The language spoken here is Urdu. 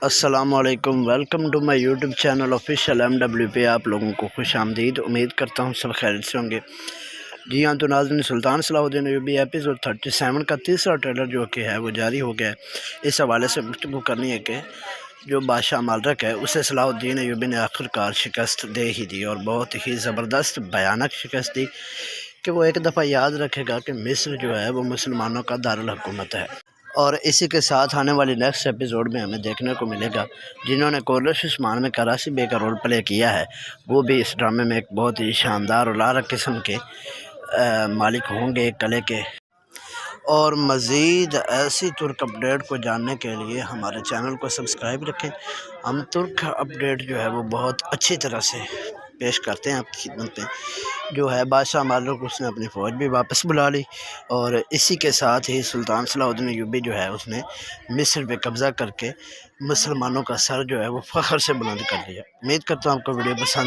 السلام علیکم، welcome to my YouTube channel official MWP۔ آپ لوگوں کو خوش آمدید، امید کرتا ہوں سب خیریت سے ہوں گے۔ جی ہاں، تو ناظرین، سلطان صلاح الدین ایوبی ایپیسوڈ 37 کا تیسرا ٹریلر جو کہ ہے وہ جاری ہو گیا ہے۔ اس حوالے سے گفتگو کرنی ہے کہ جو بادشاہ مالرک ہے اسے صلاح الدین ایوبی نے آخرکار شکست دے ہی دی، اور بہت ہی زبردست بھیانک شکست دی کہ وہ ایک دفعہ یاد رکھے گا کہ مصر جو ہے وہ مسلمانوں کا دارالحکومت ہے۔ اور اسی کے ساتھ آنے والی نیکسٹ ایپیسوڈ میں ہمیں دیکھنے کو ملے گا جنہوں نے کورلش عثمان میں کراسی بے کا رول پلے کیا ہے، وہ بھی اس ڈرامے میں ایک بہت ہی شاندار اور اعلیٰ قسم کے مالک ہوں گے قلعے کے۔ اور مزید ایسی ترک اپڈیٹ کو جاننے کے لیے ہمارے چینل کو سبسکرائب رکھیں۔ ہم ترک اپڈیٹ جو ہے وہ بہت اچھی طرح سے پیش کرتے ہیں آپ کی خدمت میں۔ جو ہے بادشاہ مالرک اس نے اپنی فوج بھی واپس بلا لی، اور اسی کے ساتھ ہی سلطان صلاح الدین ایوبی جو ہے اس نے مصر پہ قبضہ کر کے مسلمانوں کا سر جو ہے وہ فخر سے بلند کر لیا۔ امید کرتا ہوں آپ کو ویڈیو پسند